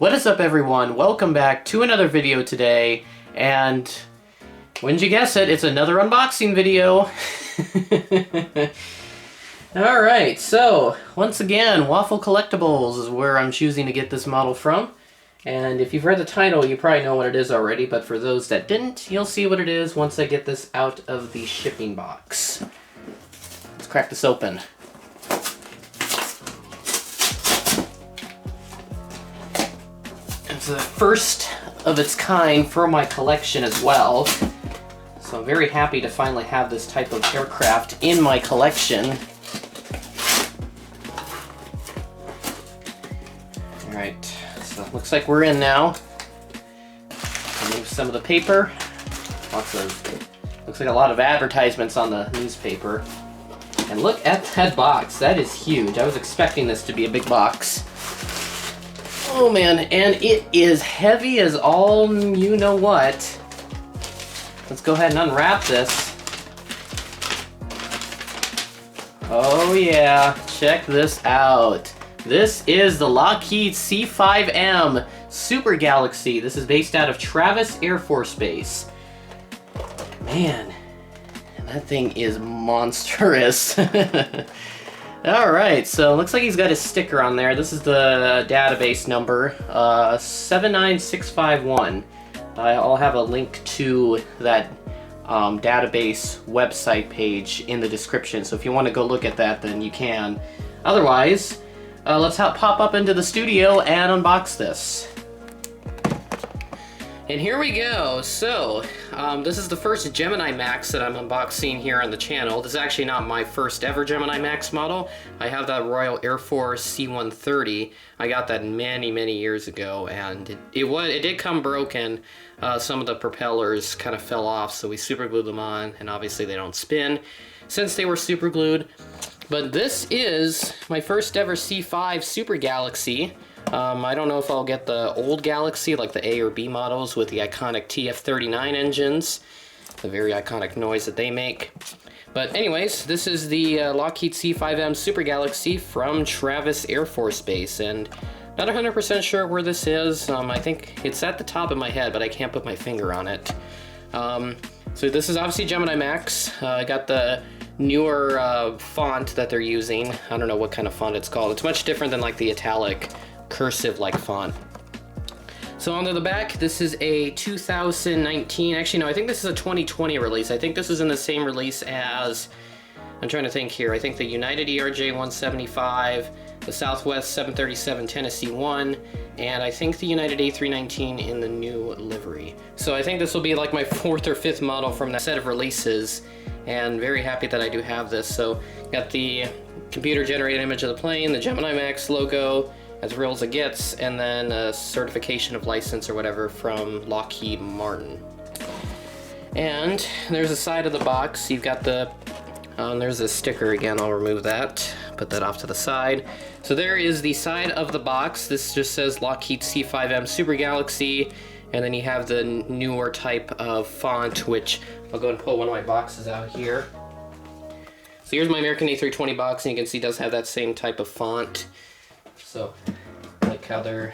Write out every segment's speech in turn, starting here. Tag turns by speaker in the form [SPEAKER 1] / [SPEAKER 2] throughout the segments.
[SPEAKER 1] What is up, everyone? Welcome back to another video today, and wouldn't you guess it, it's another unboxing video. Alright, so once again, Waffle Collectibles is where I'm choosing to get this model from. And if you've read the title, you probably know what it is already, but for those that didn't, you'll see what it is once I get this out of the shipping box. Let's crack this open. It's the first of its kind for my collection as well. So I'm very happy to finally have this type of aircraft in my collection. Alright, so it looks like we're in now. Remove some of the paper. Looks like a lot of advertisements on the newspaper. And look at that box, that is huge. I was expecting this to be a big box. Oh man, and it is heavy as all you know what. Let's go ahead and unwrap this. Oh yeah, check this out. This is the Lockheed C-5M Super Galaxy. This is based out of Travis Air Force Base. Man, that thing is monstrous. Alright, so looks like he's got his sticker on there. This is the database number, 79651. I'll have a link to that database website page in the description, so if you want to go look at that, then you can. Otherwise, let's pop up into the studio and unbox this. And here we go. So, this is the first GeminiMacs that I'm unboxing here on the channel. This is actually not my first ever GeminiMacs model. I have that Royal Air Force C-130. I got that many, many years ago, and it did come broken. Some of the propellers kind of fell off, so we super glued them on, and obviously they don't spin since they were super glued. But this is my first ever C5 Super Galaxy. I don't know if I'll get the old Galaxy, like the A or B models with the iconic TF-39 engines, the very iconic noise that they make. But anyways, this is the Lockheed C-5M Super Galaxy from Travis Air Force Base, and not 100% sure where this is. I think it's at the top of my head, but I can't put my finger on it. So this is obviously GeminiMacs. I got the newer font that they're using. I don't know what kind of font it's called. It's much different than like the italic cursive like font. So onto the back, this is a 2019, actually no, I think this is a 2020 release. I think this is in the same release as, I'm trying to think here, I think the United ERJ 175, the Southwest 737 Tennessee 1, and I think the United A319 in the new livery. So I think this will be like my fourth or fifth model from that set of releases, and very happy that I do have this. So got the computer generated image of the plane, the GeminiMacs logo, as real as it gets, and then a certification of license or whatever from Lockheed Martin. And there's a side of the box. You've got the, there's a sticker again, I'll remove that, put that off to the side. So there is the side of the box. This just says Lockheed C-5M Super Galaxy, and then you have the newer type of font, which I'll go and pull one of my boxes out here. So here's my American A320 box, and you can see it does have that same type of font. So, I like how they're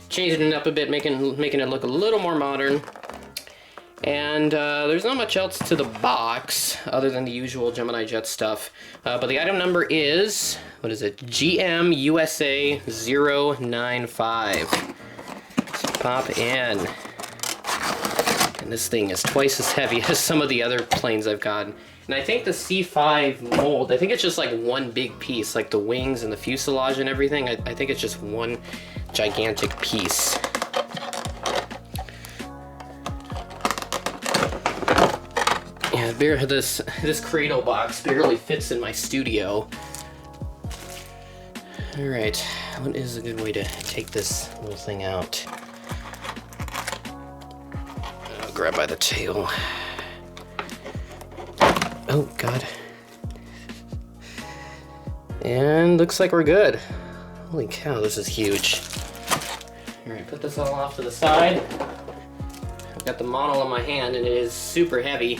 [SPEAKER 1] changing it up a bit, making it look a little more modern. And there's not much else to the box other than the usual Gemini Jet stuff. But the item number is, what is it? GMUSA 095. So pop in. And this thing is twice as heavy as some of the other planes I've gotten. And I think the C5 mold, I think it's just like one big piece, like the wings and the fuselage and everything. I think it's just one gigantic piece. Yeah, this cradle box barely fits in my studio. All right, what is a good way to take this little thing out? I'll grab by the tail. Oh, God. And looks like we're good. Holy cow, this is huge. Alright, put this all off to the side. I've got the model in my hand and it is super heavy.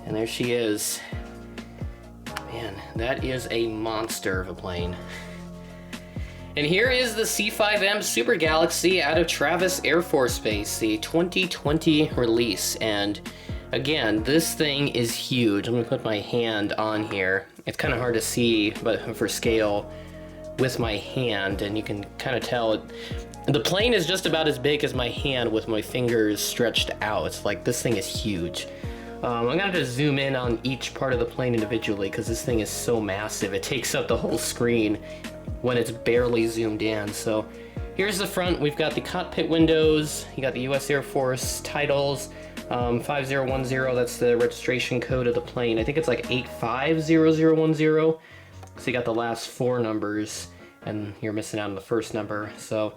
[SPEAKER 1] And there she is. Man, that is a monster of a plane. And here is the C-5M Super Galaxy out of Travis Air Force Base, the 2020 release. And again, this thing is huge. I'm gonna put my hand on here. It's kind of hard to see, but for scale with my hand, and you can kind of tell it. The plane is just about as big as my hand with my fingers stretched out. It's like, this thing is huge. I'm gonna have to zoom in on each part of the plane individually because this thing is so massive. It takes up the whole screen when it's barely zoomed in. So here's the front. We've got the cockpit windows. You got the U.S. Air Force titles. 5010, that's the registration code of the plane. I think it's like 850010. So you got the last 4 numbers, and you're missing out on the first number. So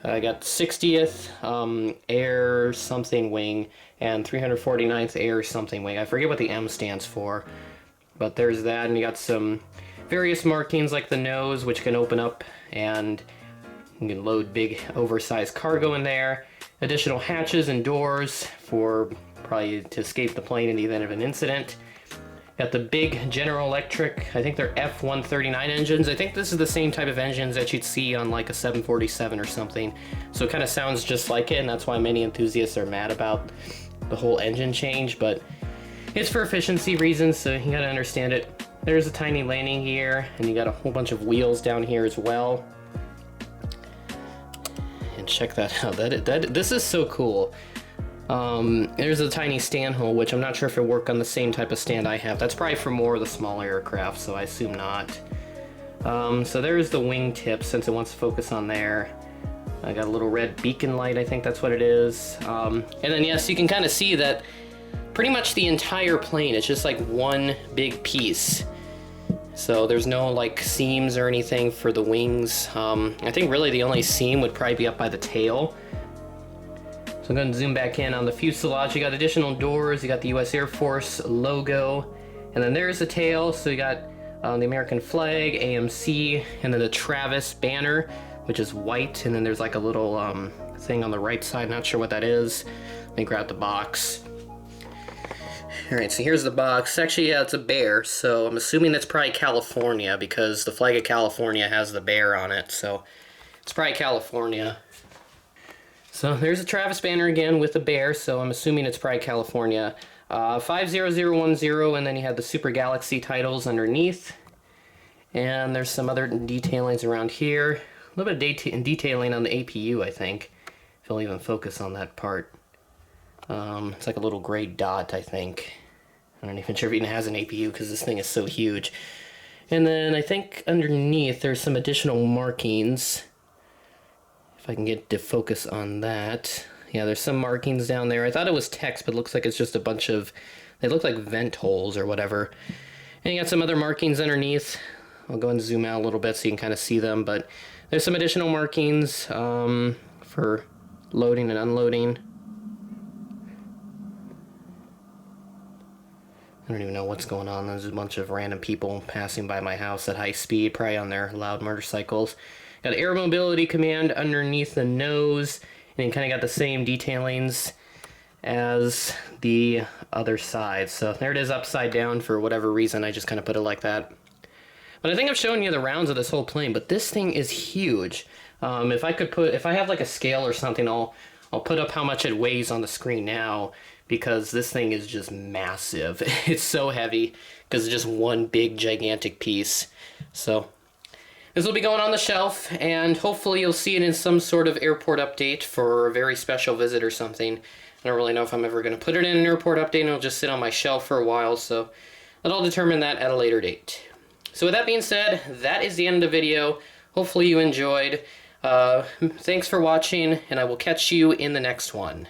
[SPEAKER 1] I got 60th Air something wing and 349th Air something wing. I forget what the M stands for, but there's that. And you got some various markings like the nose, which can open up and you can load big oversized cargo in there. Additional hatches and doors for probably to escape the plane in the event of an incident. Got the big General Electric, I think they're F-139 engines. I think this is the same type of engines that you'd see on like a 747 or something. So it kind of sounds just like it, and that's why many enthusiasts are mad about the whole engine change, but it's for efficiency reasons, so you gotta understand it. There's a tiny landing gear, and you got a whole bunch of wheels down here as well. And check that out, this is so cool. There's a tiny stand hole, which I'm not sure if it worked on the same type of stand I have. That's probably for more of the smaller aircraft, so I assume not. So there's the wing tip, since it wants to focus on there. I got a little red beacon light, I think that's what it is. And then yes, you can kind of see that pretty much the entire plane, it's just like one big piece. So there's no like seams or anything for the wings. I think really the only seam would probably be up by the tail. So I'm going to zoom back in on the fuselage. You got additional doors, you got the U.S. Air Force logo, and then there's the tail. So you got the American flag, AMC, and then the Travis banner, which is white, and then there's like a little thing on the right side, not sure what that is. Let me grab the box. Alright, so here's the box. Actually, yeah, it's a bear, so I'm assuming that's probably California, because the flag of California has the bear on it, so it's probably California. So there's a Travis banner again with the bear, so I'm assuming it's probably California. 50010, and then you have the Super Galaxy titles underneath. And there's some other detailings around here. A little bit of detailing on the APU, I think. If you'll even focus on that part. It's like a little gray dot, I think. I'm not even sure if it even has an APU because this thing is so huge. And then I think underneath there's some additional markings. If I can get to focus on that. Yeah, there's some markings down there. I thought it was text, but it looks like it's just a bunch of, they look like vent holes or whatever. And you got some other markings underneath. I'll go and zoom out a little bit so you can kind of see them, but there's some additional markings for loading and unloading. I don't even know what's going on. There's a bunch of random people passing by my house at high speed, probably on their loud motorcycles. Got air mobility command underneath the nose, and you kind of got the same detailings as the other side. So there it is upside down for whatever reason. I just kind of put it like that. But I think I've shown you the rounds of this whole plane, but this thing is huge. If I have like a scale or something, I'll put up how much it weighs on the screen now, because this thing is just massive. It's so heavy because it's just one big gigantic piece. So this will be going on the shelf, and hopefully you'll see it in some sort of airport update for a very special visit or something. I don't really know if I'm ever going to put it in an airport update, and it'll just sit on my shelf for a while, so I'll determine that at a later date. So with that being said, that is the end of the video. Hopefully you enjoyed. Thanks for watching, and I will catch you in the next one.